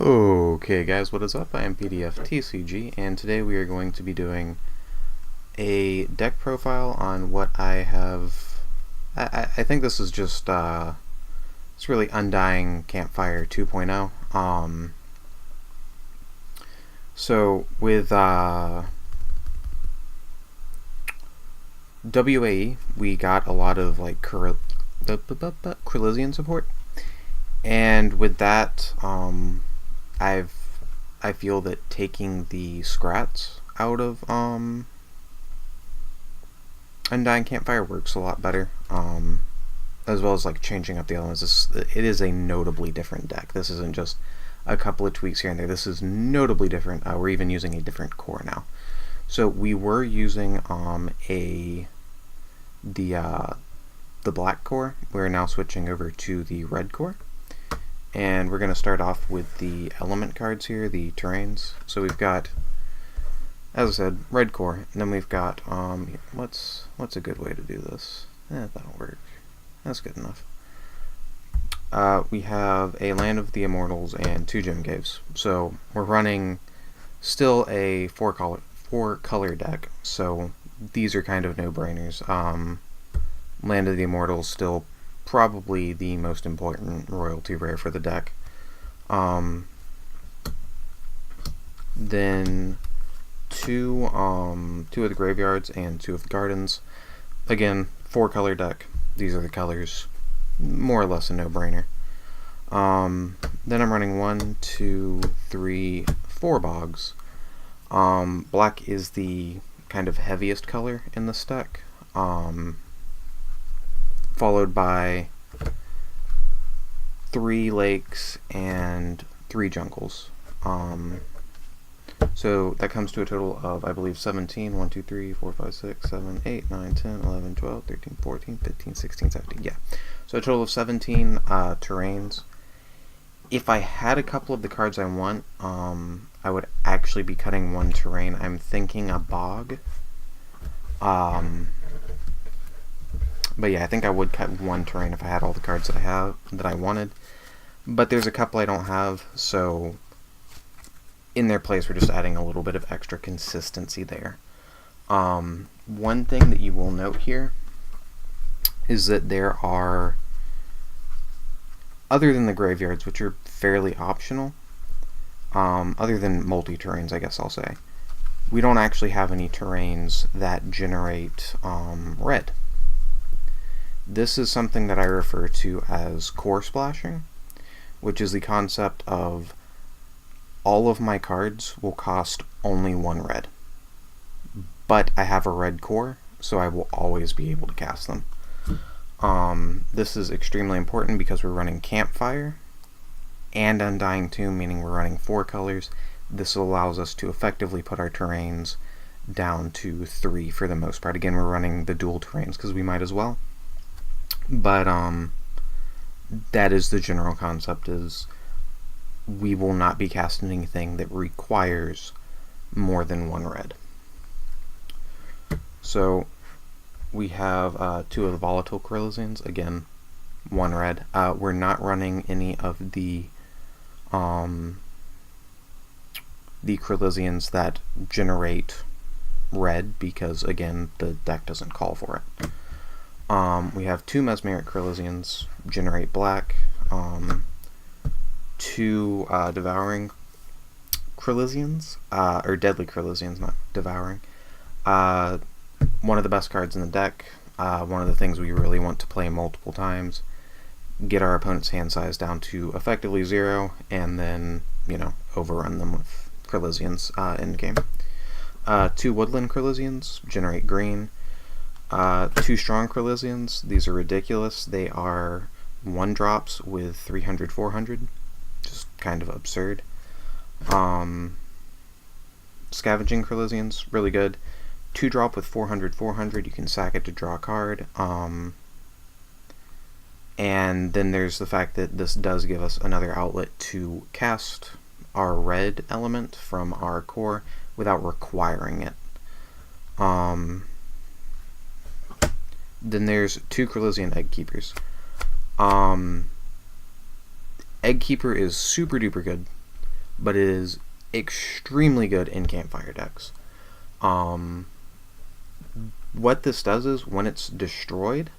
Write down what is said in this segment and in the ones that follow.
Okay guys, what is up? I am PDFTCG, and today we are going to be doing a deck profile on what I have. I think this is just it's really Undying Campfire 2.0. So with WAE, we got a lot of like Krillisian support, and with that, I feel that taking the Scrats out of Undying Campfire works a lot better, as well as like changing up the elements. It is a notably different deck. This isn't just a couple of tweaks here and there. This is notably different. We're even using a different core now. So we were using the black core. We're now switching over to the red core. And we're going to start off with the element cards here, the terrains. So we've got, as I said, red core, and then we've got, what's a good way to do this? That'll work. That's good enough. We have a Land of the Immortals and 2 Gem Caves. So we're running still a four color deck, so these are kind of no-brainers. Land of the Immortals still probably the most important royalty rare for the deck. Then two of the graveyards and 2 of the gardens. Again, 4 color deck. These are the colors. More or less a no-brainer. Then I'm running 1, 2, 3, 4 bogs. Black is the kind of heaviest color in this deck. Followed by 3 lakes and 3 jungles. So that comes to a total of, I believe, 17. 1, 2, 3, 4, 5, 6, 7, 8, 9, 10, 11, 12, 13, 14, 15, 16, 17. Yeah. So a total of 17 terrains. If I had a couple of the cards I want, I would actually be cutting 1 terrain. I'm thinking a bog. But yeah, I think I would cut 1 terrain if I had all the cards that I wanted. But there's a couple I don't have, so in their place we're just adding a little bit of extra consistency there. One thing that you will note here is that there are, other than the graveyards, which are fairly optional, other than multi-terrains, I guess I'll say, we don't actually have any terrains that generate red. This is something that I refer to as core splashing, which is the concept of all of my cards will cost only 1 red. But I have a red core, so I will always be able to cast them. This is extremely important because we're running Campfire and Undying 2, meaning we're running 4 colors. This allows us to effectively put our terrains down to 3 for the most part. Again, we're running the dual terrains because we might as well. But that is the general concept, is we will not be casting anything that requires more than 1 red. So we have 2 of the volatile Krillisians, again 1 red. We're not running any of the Krillisians that generate red because, again, the deck doesn't call for it. We have 2 Mesmeric Krillisians, generate black, 2 Devouring Krillisians, or Deadly Krillisians, not Devouring. One of the best cards in the deck, one of the things we really want to play multiple times, get our opponent's hand size down to effectively 0, and then, overrun them with Krillisians in the game. 2 Woodland Krillisians, generate green. 2 Strong Krillisians, these are ridiculous. They are 1-drops with 300, 400. Just kind of absurd. Scavenging Krillisians, really good. 2-drop with 400, 400. You can sack it to draw a card. And then there's the fact that this does give us another outlet to cast our red element from our core without requiring it. Then there's 2 Krillisian Egg Keepers. Egg Keeper is super duper good. but it is extremely good in Campfire decks. What this does is, when it's destroyed,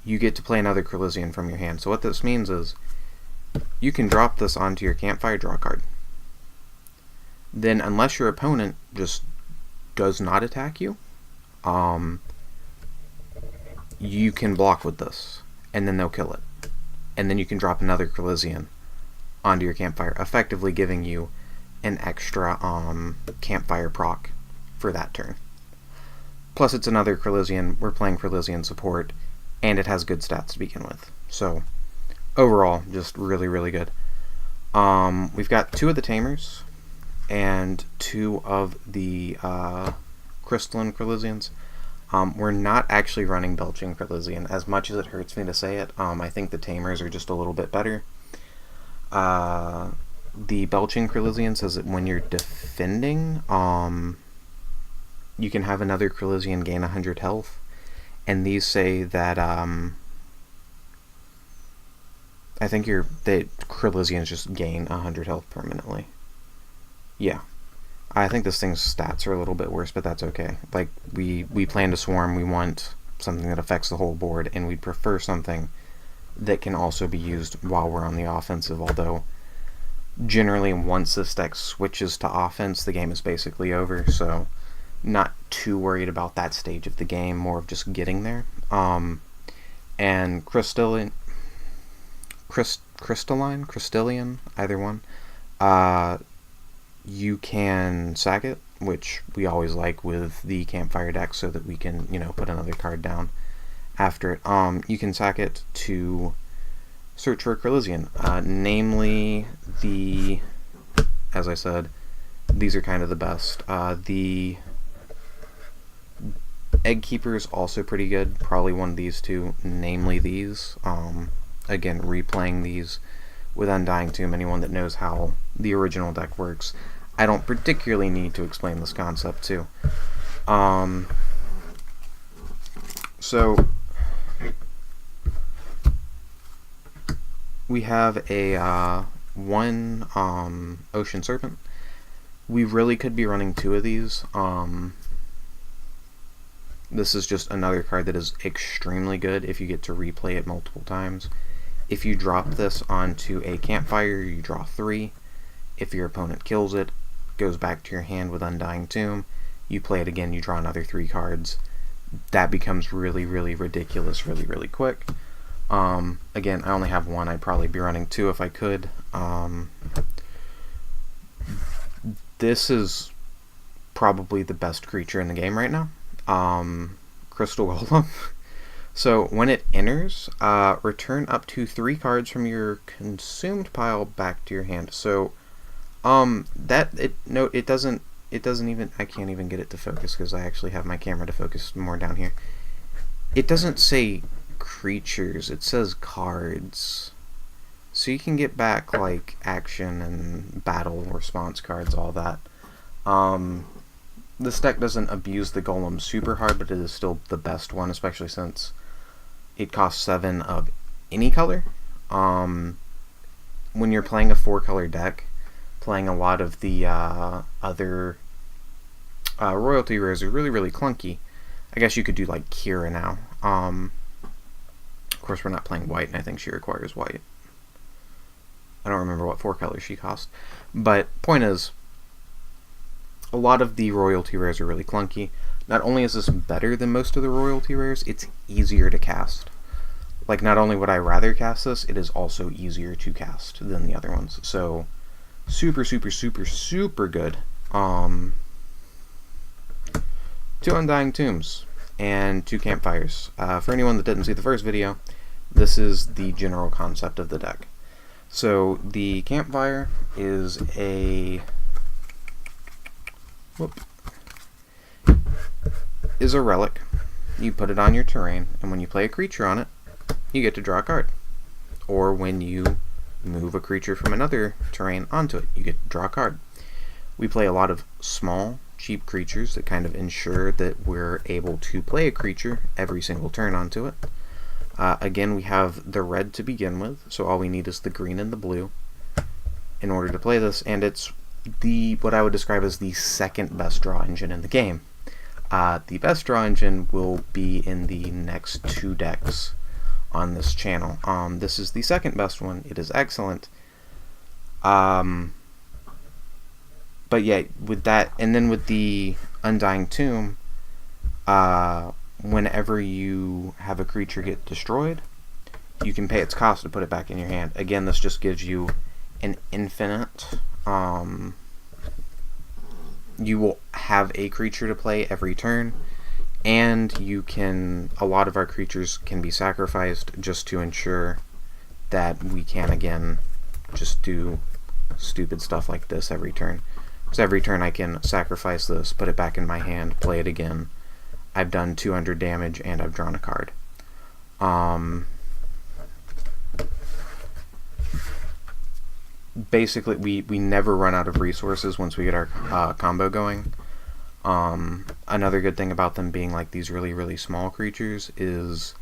you get to play another Krylisian from your hand. So what this means is, you can drop this onto your Campfire, draw a card. Then, unless your opponent just does not attack you, you can block with this, and then they'll kill it. And then you can drop another Krylisian onto your Campfire, effectively giving you an extra Campfire proc for that turn. Plus, it's another Krylisian. We're playing Krylisian support, and it has good stats to begin with. So, overall, just really, really good. We've got 2 of the Tamers and 2 of the Crystalline Krylisians. We're not actually running Belching Krylisian, as much as it hurts me to say it. I think the Tamers are just a little bit better. The Belching Krylisian says that when you're defending, you can have another Krylisian gain 100 health, and these say that I think Krylisians just gain 100 health permanently. Yeah. I think this thing's stats are a little bit worse, but that's okay. Like, we plan to swarm, we want something that affects the whole board, and we'd prefer something that can also be used while we're on the offensive, although generally once this deck switches to offense, the game is basically over, so not too worried about that stage of the game, more of just getting there. And Crystalline, either one, you can sack it, which we always like with the Campfire deck, so that we can, put another card down after it. You can sack it to search for a Krylisian, namely as I said, these are kind of the best. The Egg Keeper is also pretty good, probably one of these 2, namely these. Again, replaying these with Undying Tomb, anyone that knows how the original deck works, I don't particularly need to explain this concept too. So we have a 1 Ocean Serpent. We really could be running 2 of these. This is just another card that is extremely good if you get to replay it multiple times. If you drop this onto a Campfire, you draw 3. If your opponent kills it, goes back to your hand with Undying Tomb. You play it again, you draw another 3 cards. That becomes really, really ridiculous really, really quick. Again, I only have 1. I'd probably be running 2 if I could. This is probably the best creature in the game right now. Crystal Golem. So when it enters, return up to 3 cards from your consumed pile back to your hand. So it doesn't even, I can't even get it to focus because I actually have my camera to focus more down here. It doesn't say creatures, it says cards. So you can get back like action and battle response cards, all that. This deck doesn't abuse the Golem super hard, but it is still the best one, especially since it costs 7 of any color. When you're playing a 4-color deck, playing a lot of the other royalty rares are really, really clunky. I guess you could do like Kira now. Of course, we're not playing white, and I think she requires white. I don't remember what 4 colors she cost. But point is, a lot of the royalty rares are really clunky. Not only is this better than most of the royalty rares, it's easier to cast. Like, not only would I rather cast this, it is also easier to cast than the other ones. So, super, super, super, super good. 2 Undying Tombs and 2 Campfires. For anyone that didn't see the first video, this is the general concept of the deck. So, the Campfire is a relic. You put it on your terrain, and when you play a creature on it, you get to draw a card. Or when you move a creature from another terrain onto it, you get to draw a card. We play a lot of small, cheap creatures that kind of ensure that we're able to play a creature every single turn onto it. Again, we have the red to begin with, so all we need is the green and the blue. in order to play this, and it's what I would describe as the second best draw engine in the game. The best draw engine will be in the next 2 decks on this channel. This is the second best one. It is excellent. But yeah, with that, and then with the Undying Tomb, whenever you have a creature get destroyed, you can pay its cost to put it back in your hand. Again, this just gives you an infinite, you will have a creature to play every turn, and a lot of our creatures can be sacrificed just to ensure that we can, again, just do stupid stuff like this every turn. So every turn I can sacrifice this, put it back in my hand, play it again. I've done 200 damage, and I've drawn a card. Basically, we never run out of resources once we get our combo going. Another good thing about them being like these really, really small creatures is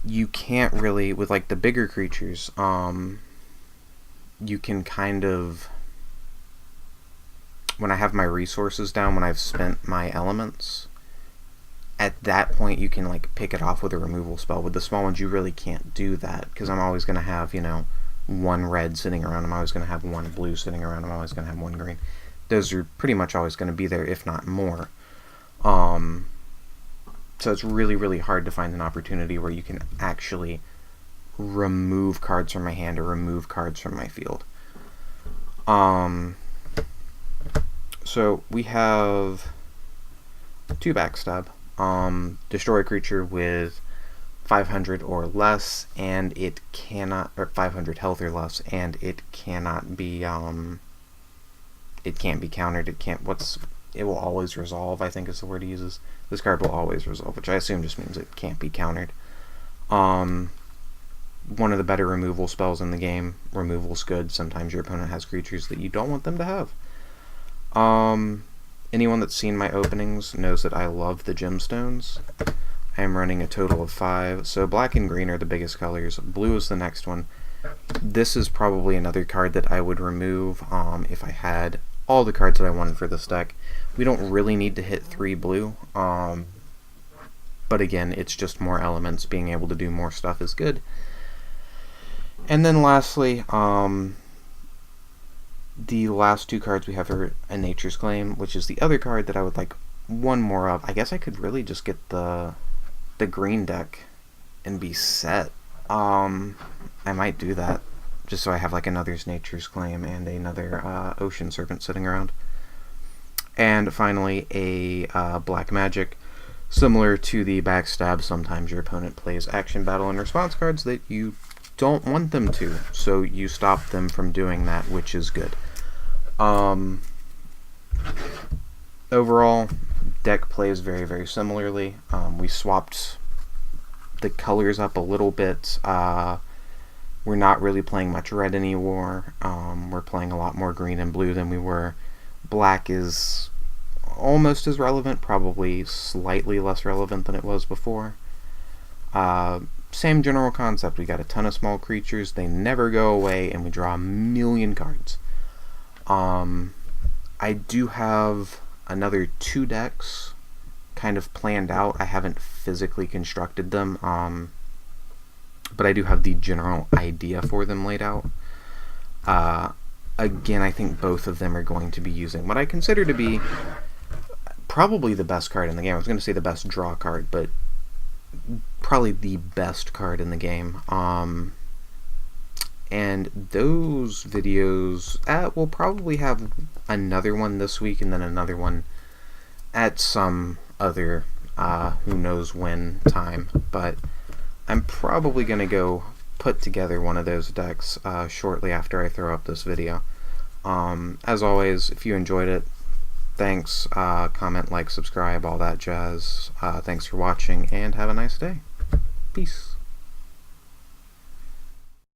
you can't really, with like the bigger creatures, you can kind of, when I have my resources down, when I've spent my elements, at that point you can like pick it off with a removal spell. With the small ones, you really can't do that, because I'm always going to have, 1 red sitting around. I'm always going to have 1 blue sitting around. I'm always going to have 1 green. Those are pretty much always going to be there, if not more. So it's really, really hard to find an opportunity where you can actually remove cards from my hand or remove cards from my field. So we have 2 backstab. Destroy a creature with 500 or less, and it cannot, or 500 health or less, and it cannot be, it can't be countered. It will always resolve, I think is the word he uses. This card will always resolve, which I assume just means it can't be countered. One of the better removal spells in the game. Removal's good. Sometimes your opponent has creatures that you don't want them to have. Anyone that's seen my openings knows that I love the gemstones. I am running a total of 5. So black and green are the biggest colors. Blue is the next one. This is probably another card that I would remove if I had all the cards that I wanted for this deck. We don't really need to hit 3 blue. But again, it's just more elements. Being able to do more stuff is good. And then lastly, the last 2 cards we have are a Nature's Claim, which is the other card that I would like 1 more of. I guess I could really just get the green deck and be set. I might do that, just so I have like another Nature's Claim and another Ocean Serpent sitting around. And finally, a Black Magic. Similar to the backstab, sometimes your opponent plays action, battle, and response cards that you don't want them to, so you stop them from doing that, which is good. Overall, deck plays very, very similarly. We swapped the colors up a little bit. We're not really playing much red anymore. We're playing a lot more green and blue than we were. Black is almost as relevant, probably slightly less relevant than it was before. Same general concept. We got a ton of small creatures, they never go away, and we draw a million cards. I do have another 2 decks kind of planned out. I haven't physically constructed them, but I do have the general idea for them laid out. Again, I think both of them are going to be using what I consider to be probably the best card in the game. I was going to say the best draw card, but probably the best card in the game. And those videos, we'll probably have another one this week and then another one at some other who knows when time. But I'm probably going to go put together one of those decks shortly after I throw up this video. As always, if you enjoyed it, thanks. Comment, like, subscribe, all that jazz. Thanks for watching, and have a nice day. Peace.